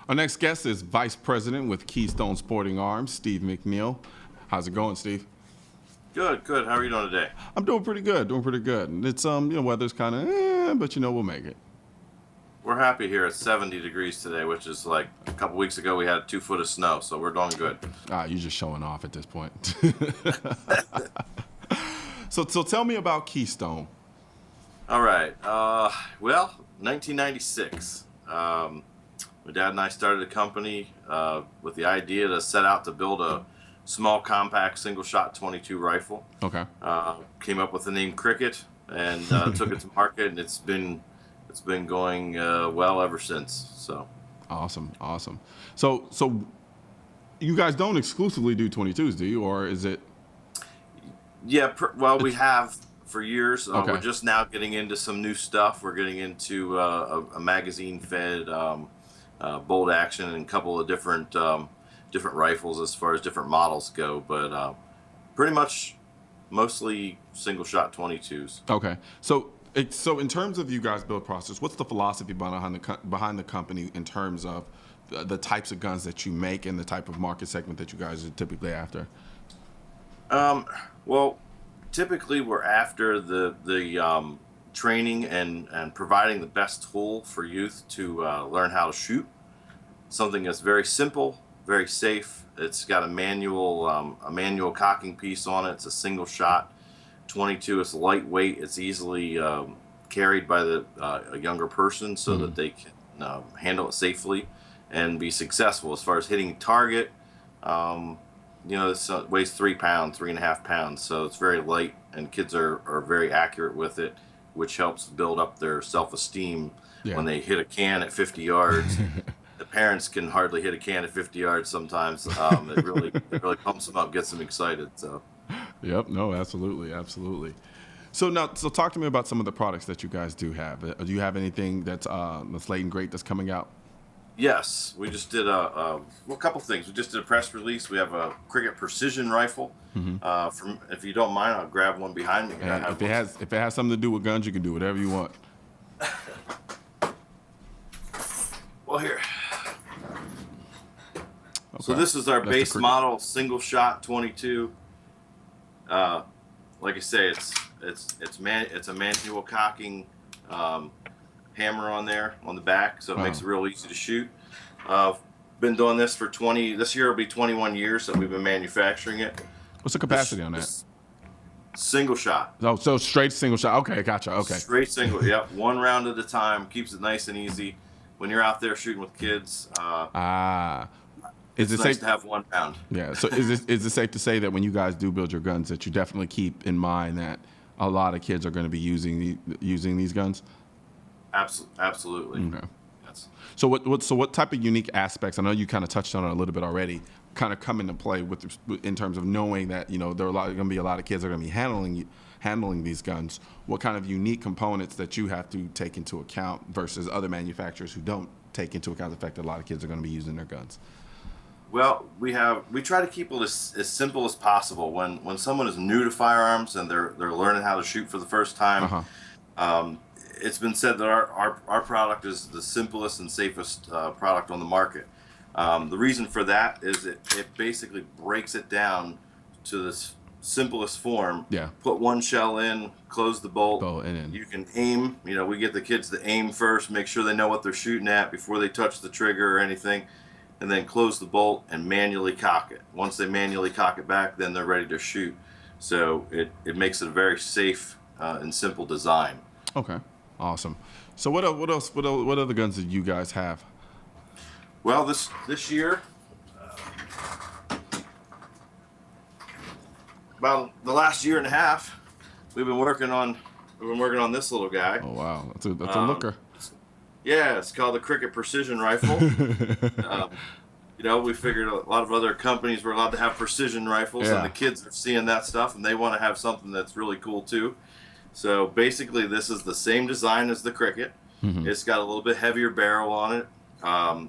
Our next guest is Vice President with Keystone Sporting Arms, Steve McNeil. How's it going, Steve? Good, good. How are you doing today? I'm doing pretty good, And it's, weather's kind of, but we'll make it. We're happy here. It's 70 degrees today, which is like a couple weeks ago we had 2 foot of snow, so we're doing good. You're just showing off at this point. So tell me about Keystone. All right. Well, 1996. My dad and I started a company with the idea to set out to build a small, compact, single-shot .22 rifle. Okay. Came up with the name Cricket and took it to market, and it's been going well ever since. So. Awesome. So you guys don't exclusively do 22s, do you, or is it? Yeah. Well, we have for years. Okay. We're just now getting into some new stuff. We're getting into a magazine-fed bolt action and a couple of different rifles as far as different models go, but pretty much mostly single-shot 22s. Okay. So in terms of you guys' build process, what's the philosophy behind the company in terms of the types of guns that you make and the type of market segment that you guys are typically after? Well, typically we're after the training and providing the best tool for youth to learn how to shoot. Something that's very simple, very safe. It's got a manual cocking piece on it. It's a single shot 22. It's lightweight. It's easily carried by a younger person so that they can handle it safely and be successful as far as hitting target. This weighs 3 pounds, 3.5 pounds, so it's very light, and kids are very accurate with it, which helps build up their self-esteem when they hit a can at 50 yards. The parents can hardly hit a can at 50 yards sometimes. It really pumps them up, gets them excited. So. Yep. No. Absolutely. So talk to me about some of the products that you guys do have. Do you have anything that's late and great that's coming out? Yes, we just did a couple things. We just did a press release. We have a Cricket Precision rifle. From, if you don't mind, I'll grab one behind me. And if it has something to do with guns, you can do whatever you want. Well, here. Okay. So this is our base model single shot 22. Like I say, it's a manual cocking hammer on there on the back, so it makes it real easy to shoot. Been doing this for this year will be 21 years that we've been manufacturing it. What's the capacity on that? Single shot. Oh, so straight single shot. Okay, gotcha. Okay. Straight single. Yep, one round at a time. Keeps it nice and easy. When you're out there shooting with kids, is it nice safe to have 1 pound? Yeah. So is it safe to say that when you guys do build your guns, that you definitely keep in mind that a lot of kids are going to be using these guns? Absolutely. Okay. Yes. So what type of unique aspects? I know you kind of touched on it a little bit already. Kind of come into play in terms of knowing that there are going to be a lot of kids that are going to be handling these guns. What kind of unique components that you have to take into account versus other manufacturers who don't take into account the fact that a lot of kids are going to be using their guns? Well, we try to keep it as simple as possible. When someone is new to firearms and they're learning how to shoot for the first time, it's been said that our product is the simplest and safest product on the market. The reason for that is it basically breaks it down to this simplest form. Yeah. Put one shell in, close the bolt. And you can aim. We get the kids to aim first, make sure they know what they're shooting at before they touch the trigger or anything, and then close the bolt and manually cock it. Once they manually cock it back, then they're ready to shoot. So it makes it a very safe and simple design. Okay. Awesome. So what other guns did you guys have? Well, this year, about the last year and a half, we've been working on this little guy. Oh wow, that's a looker. Yeah, it's called the Cricket Precision rifle. We figured a lot of other companies were allowed to have precision rifles, and the kids are seeing that stuff, and they want to have something that's really cool too. So basically, this is the same design as the Cricket. It's got a little bit heavier barrel on it.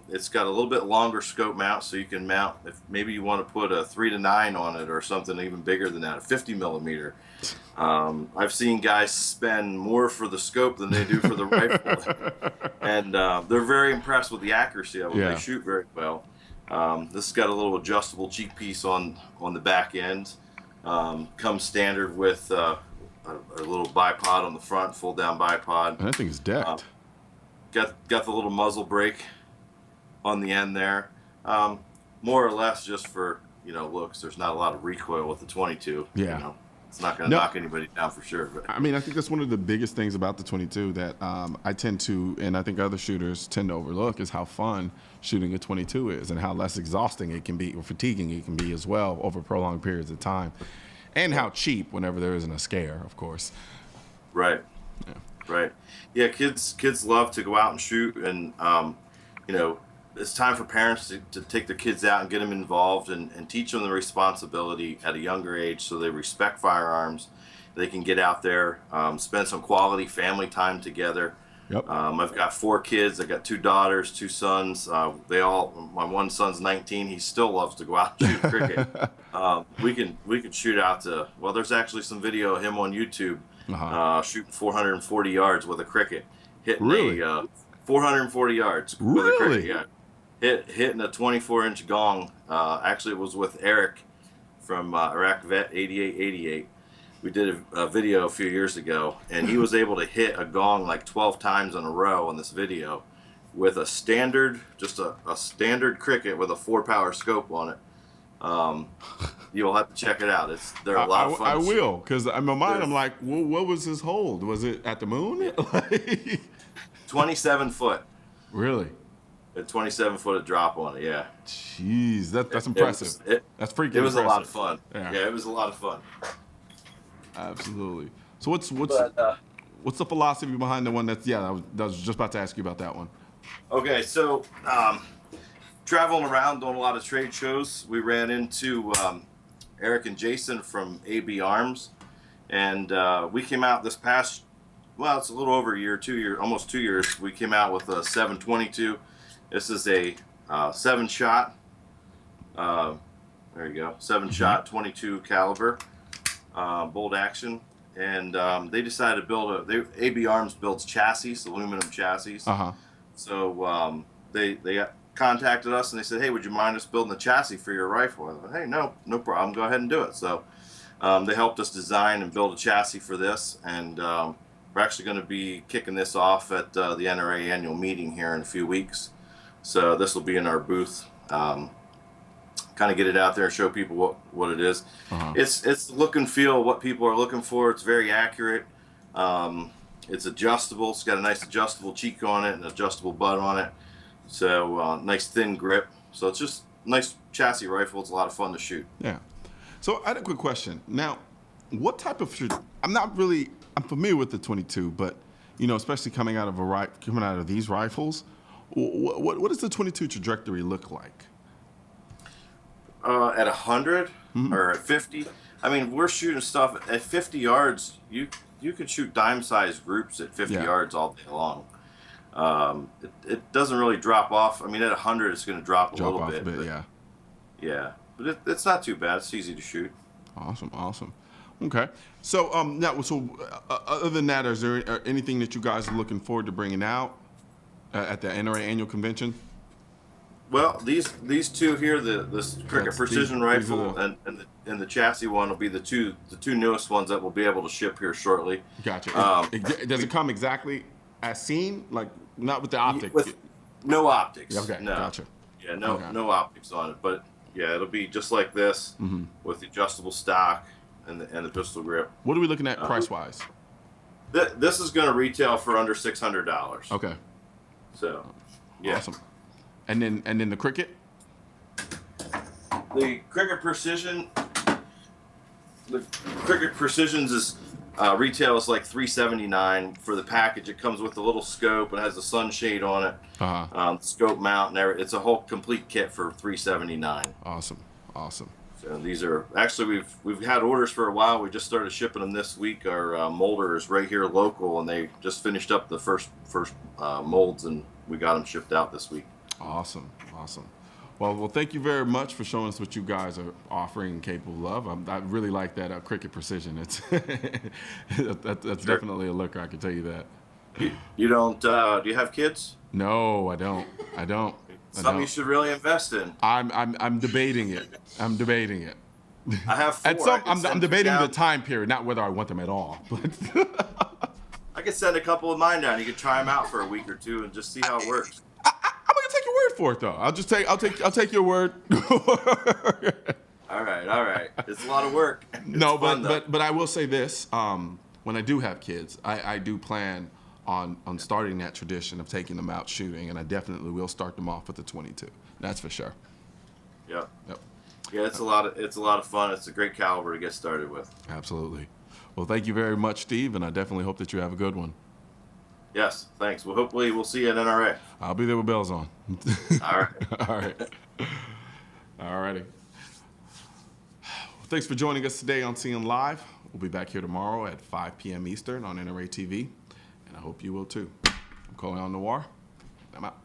It's got a little bit longer scope mount, so you can mount, if maybe you want to put a 3 to 9 on it or something even bigger than that, a 50 millimeter. I've seen guys spend more for the scope than they do for the rifle, and they're very impressed with the accuracy of it. Yeah. They shoot very well. This has got a little adjustable cheek piece on the back end. Comes standard with a little bipod on the front, full down bipod. And that thing's decked. Got the little muzzle brake on the end there. More or less just for, looks. There's not a lot of recoil with the 22. Yeah. It's not going to knock anybody down for sure. But I mean, I think that's one of the biggest things about the 22 that I tend to, and I think other shooters tend to overlook, is how fun shooting a 22 is and how less exhausting it can be, or fatiguing it can be as well over prolonged periods of time. And how cheap whenever there isn't a scare, of course. Right. Yeah. Right. Yeah, kids love to go out and shoot, and it's time for parents to take their kids out and get them involved and teach them the responsibility at a younger age, so they respect firearms. They can get out there, spend some quality family time together. Yep. I've got 4 kids. I've got 2 daughters, 2 sons. My one son's 19. He still loves to go out and shoot cricket. We can shoot out to, well, there's actually some video of him on YouTube shooting 440 yards with a cricket. Hitting 440 yards with a cricket, yeah. Hitting a 24-inch gong. Actually, it was with Eric from Iraq Vet 8888. We did a video a few years ago, and he was able to hit a gong like 12 times in a row in this video with a standard, just a standard cricket with a 4-power scope on it. You'll have to check it out. They're a lot of fun. I will, because in my mind, I'm like, well, what was his hold? Was it at the moon? 27 foot. Really? A 27 foot drop on it, yeah. Jeez, that's impressive. That's freaking impressive. It was a lot of fun. Yeah, it was a lot of fun. Absolutely. So what's the philosophy behind the one that's, I was just about to ask you about that one. Okay, so traveling around, doing a lot of trade shows, we ran into Eric and Jason from AB Arms, and we came out this past, well, it's a little over a year, 2 years, almost 2 years. We came out with a 722. This is a 7-shot. There you go, 7-shot, 22 caliber, bolt action, and they decided to build AB Arms builds chassis, aluminum chassis. So they contacted us and they said, hey, would you mind us building the chassis for your rifle? I said, hey, no problem, go ahead and do it. So they helped us design and build a chassis for this, and we're actually going to be kicking this off at the NRA annual meeting here in a few weeks. So this will be in our booth. Kind of get it out there and show people what it is. It's the look and feel, what people are looking for. It's very accurate. It's adjustable. It's got a nice adjustable cheek on it and adjustable butt on it. So nice thin grip. So it's just a nice chassis rifle. It's a lot of fun to shoot. Yeah. So I had a quick question. Now, what type of I'm familiar with the 22, but especially coming out of these rifles, what does the 22 trajectory look like? At 100 or at 50, I mean, we're shooting stuff at 50 yards. You could shoot dime-sized groups at 50 yards all day long. It doesn't really drop off. I mean, at 100, it's going to drop a little bit. Yeah, but it's not too bad. It's easy to shoot. Awesome. Okay. So other than that, is there anything that you guys are looking forward to bringing out at the NRA annual convention? Well, these two here, this Cricket Precision Rifle and the chassis one will be the two newest ones that we'll be able to ship here shortly. Gotcha. Does it come exactly as seen, like not with the optic? With no optics. Okay. No. Gotcha. Yeah, no optics on it, but yeah, it'll be just like this with the adjustable stock and the pistol grip. What are we looking at price wise? This is going to retail for under $600. Okay. So, yeah. Awesome. And then the Cricket? The Cricket Precisions is retail is like $379 for the package. It comes with a little scope and has a sunshade on it, scope mount, and everything. It's a whole complete kit for $379. Awesome. So these are actually we've had orders for a while. We just started shipping them this week. Our molder is right here local, and they just finished up the first molds, and we got them shipped out this week. Awesome, awesome. Well, thank you very much for showing us what you guys are offering and capable of. I really like that cricket precision. It's that's Sure. definitely a looker. I can tell you that. You don't? Do you have kids? No, I don't. I don't. I Something you don't. should really invest in. I'm debating it. I'm debating it. I have At 4. I some, can I'm send you debating the down. time period, not whether I want them at all. But I could send a couple of mine down. You could try them out for a week or 2 and just see how it works. I'm gonna take your word for it, though. I'll take your word. All right, all right. It's a lot of work. It's No, fun though. but I will say this: when I do have kids, I do plan on starting that tradition of taking them out shooting, and I definitely will start them off with the 22. That's for sure. Yep. Yep, Yeah, it's a lot of fun. It's a great caliber to get started with. absolutely. Well, thank you very much, Steve, and I definitely hope that you have a good one. Yes, thanks. Well, hopefully we'll see you at NRA. I'll be there with bells on. All right. All right. All righty. Well, thanks for joining us today on Seeing Live. We'll be back here tomorrow at 5 p.m. Eastern on NRATV, and I hope you will too. I'm Colion Noir. I'm out.